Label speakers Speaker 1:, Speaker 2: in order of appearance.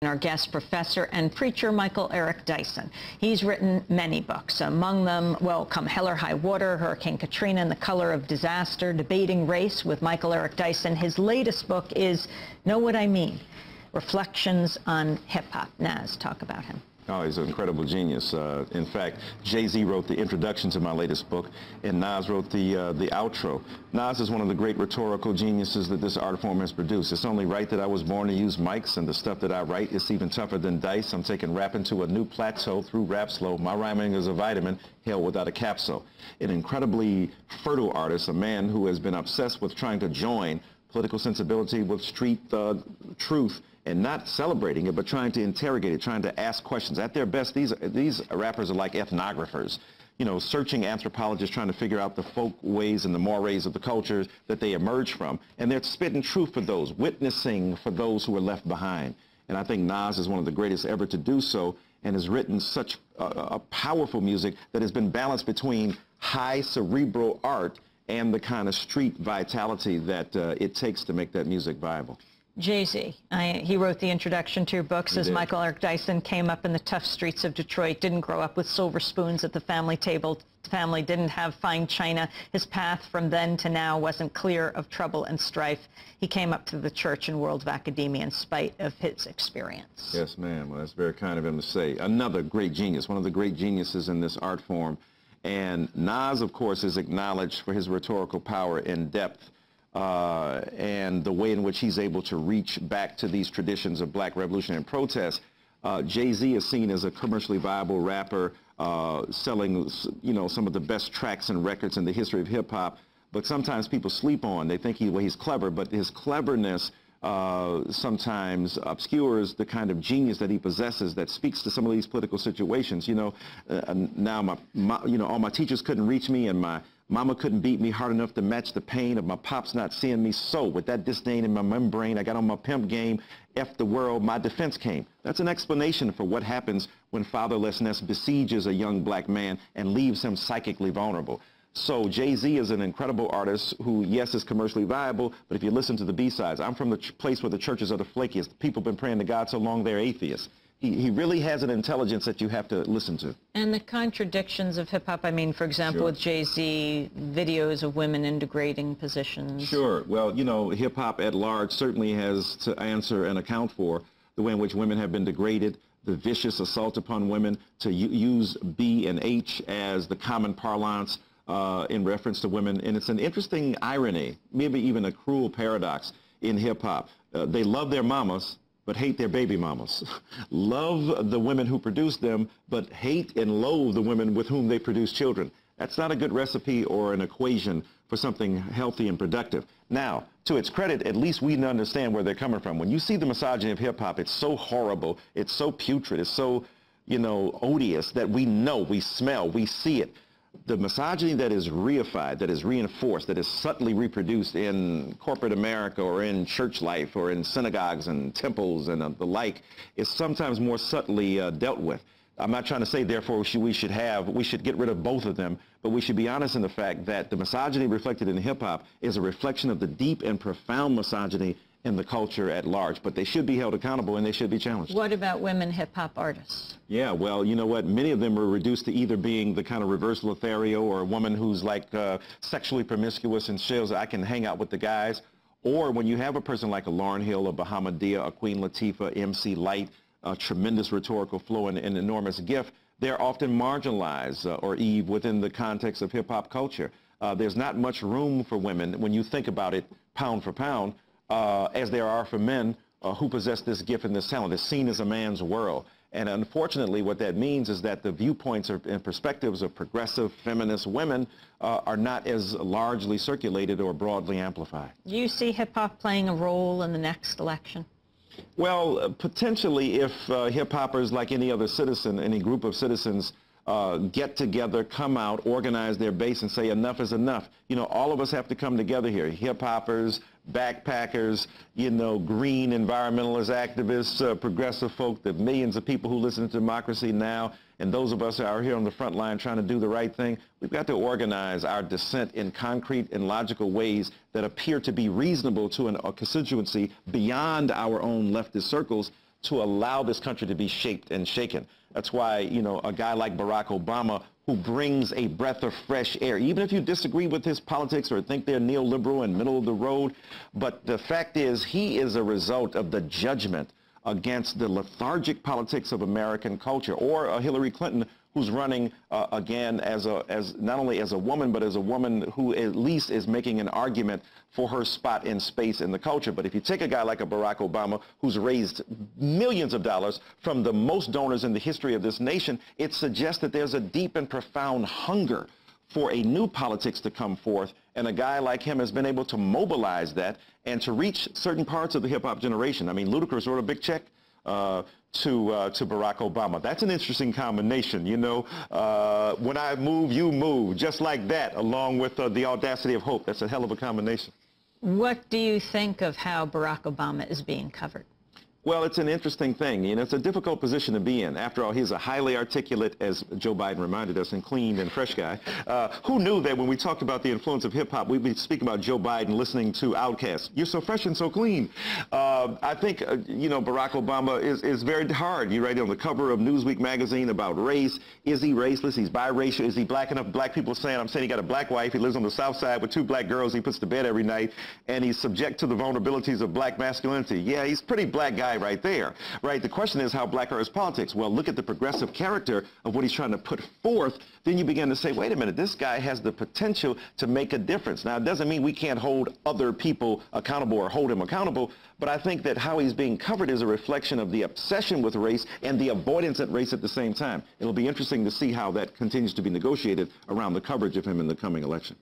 Speaker 1: Our guest, professor and preacher Michael Eric Dyson. He's written many books. Among them, well, Come Hell or High Water, Hurricane Katrina and the Color of Disaster, Debating Race with Michael Eric Dyson. His latest book is Know What I Mean, Reflections on Hip-Hop. Naz, talk about him.
Speaker 2: Oh, he's an incredible genius. In fact, Jay-Z wrote the introduction to my latest book, and Nas wrote the outro. Nas is one of the great rhetorical geniuses that this art form has produced. It's only right that I was born to use mics, and the stuff that I write is even tougher than dice. I'm taking rap into a new plateau through Rap Slow. My rhyming is a vitamin, hell without a capsule. An incredibly fertile artist, a man who has been obsessed with trying to join political sensibility with street truth, and not celebrating it, but trying to interrogate it, trying to ask questions. At their best, these rappers are like ethnographers, you know, searching anthropologists, trying to figure out the folk ways and the mores of the cultures that they emerge from. And they're spitting truth for those, witnessing for those who are left behind. And I think Nas is one of the greatest ever to do so, and has written such a powerful music that has been balanced between high cerebral art and the kind of street vitality that it takes to make that music viable.
Speaker 1: Jay-Z, he wrote the introduction to your book, says Michael Eric Dyson came up in the tough streets of Detroit, didn't grow up with silver spoons at the family table. The family didn't have fine china. His path from then to now wasn't clear of trouble and strife. He came up to the church and world of academia in spite of his experience.
Speaker 2: Yes, ma'am. Well, that's very kind of him to say. Another great genius, one of the great geniuses in this art form. And Nas, of course, is acknowledged for his rhetorical power and depth. And the way in which he's able to reach back to these traditions of black revolution and protest. Jay-Z is seen as a commercially viable rapper, selling, you know, some of the best tracks and records in the history of hip-hop. But sometimes people sleep on. They think he's clever, but his cleverness sometimes obscures the kind of genius that he possesses that speaks to some of these political situations. You know, now all my teachers couldn't reach me, and my mama couldn't beat me hard enough to match the pain of my pops not seeing me. So with that disdain in my membrane, I got on my pimp game, F the world, my defense came. That's an explanation for what happens when fatherlessness besieges a young black man and leaves him psychically vulnerable. So Jay-Z is an incredible artist who, yes, is commercially viable, but if you listen to the B-sides, I'm from the place where the churches are the flakiest. People have been praying to God so long they're atheists. He really has an intelligence that you have to listen to.
Speaker 1: And the contradictions of hip-hop, I mean, for example, with Jay-Z, videos of women in degrading positions.
Speaker 2: Sure. Well, you know, hip-hop at large certainly has to answer and account for the way in which women have been degraded, the vicious assault upon women, to use B and H as the common parlance in reference to women. And it's an interesting irony, maybe even a cruel paradox in hip-hop. They love their mamas, but hate their baby mamas. Love the women who produce them, but hate and loathe the women with whom they produce children. That's not a good recipe or an equation for something healthy and productive. Now, to its credit, at least we understand where they're coming from. When you see the misogyny of hip-hop, it's so horrible, it's so putrid, it's so, you know, odious that we know, we smell, we see it. The misogyny that is reified, that is reinforced, that is subtly reproduced in corporate America or in church life or in synagogues and temples and the like is sometimes more subtly dealt with. I'm not trying to say, therefore, we should get rid of both of them, but we should be honest in the fact that the misogyny reflected in hip-hop is a reflection of the deep and profound misogyny in the culture at large, but they should be held accountable and they should be challenged.
Speaker 1: What about women hip-hop artists?
Speaker 2: Yeah, well, you know what? Many of them were reduced to either being the kind of reverse Lothario or a woman who's like sexually promiscuous and shows I can hang out with the guys. Or when you have a person like a Lauryn Hill, a Bahamadia, a Queen Latifah, MC Lyte, a tremendous rhetorical flow and an enormous gift, they're often marginalized or Eve within the context of hip-hop culture. There's not much room for women when you think about it pound for pound. As there are for men who possess this gift and this talent. It's seen as a man's world. And unfortunately, what that means is that the viewpoints and perspectives of progressive feminist women are not as largely circulated or broadly amplified.
Speaker 1: Do you see hip-hop playing a role in the next election?
Speaker 2: Well, potentially if hip-hoppers, like any other citizen, any group of citizens, get together, come out, organize their base and say enough is enough. You know, all of us have to come together here. Hip-hoppers, backpackers, you know, green environmentalist activists, progressive folk, the millions of people who listen to Democracy Now! And those of us who are here on the front line trying to do the right thing. We've got to organize our dissent in concrete and logical ways that appear to be reasonable to a constituency beyond our own leftist circles, to allow this country to be shaped and shaken. That's why, you know, a guy like Barack Obama, who brings a breath of fresh air, even if you disagree with his politics or think they're neoliberal and middle of the road, but the fact is he is a result of the judgment against the lethargic politics of American culture, or a Hillary Clinton who's running again as not only as a woman, but as a woman who at least is making an argument for her spot in space in the culture. But if you take a guy like a Barack Obama, who's raised millions of dollars from the most donors in the history of this nation, it suggests that there's a deep and profound hunger for a new politics to come forth, and a guy like him has been able to mobilize that and to reach certain parts of the hip-hop generation. I mean, Ludacris wrote a big check to Barack Obama. That's an interesting combination, you know. When I move, you move, just like that, along with the audacity of hope. That's a hell of a combination.
Speaker 1: What do you think of how Barack Obama is being covered?
Speaker 2: Well, it's an interesting thing. You know, it's a difficult position to be in. After all, he's a highly articulate, as Joe Biden reminded us, and clean and fresh guy. Who knew that when we talked about the influence of hip-hop, we'd be speaking about Joe Biden listening to Outkast. You're so fresh and so clean. I think, you know, Barack Obama is very hard. You write on the cover of Newsweek magazine about race. Is he raceless? He's biracial. Is he black enough? Black people saying, I'm saying he got a black wife. He lives on the South Side with 2 black girls he puts to bed every night, and he's subject to the vulnerabilities of black masculinity. Yeah, he's a pretty black guy right there, right? The question is, how black are his politics? Well, look at the progressive character of what he's trying to put forth. Then you begin to say, wait a minute, this guy has the potential to make a difference. Now, it doesn't mean we can't hold other people accountable or hold him accountable, but I think that how he's being covered is a reflection of the obsession with race and the avoidance at race at the same time. It'll be interesting to see how that continues to be negotiated around the coverage of him in the coming election.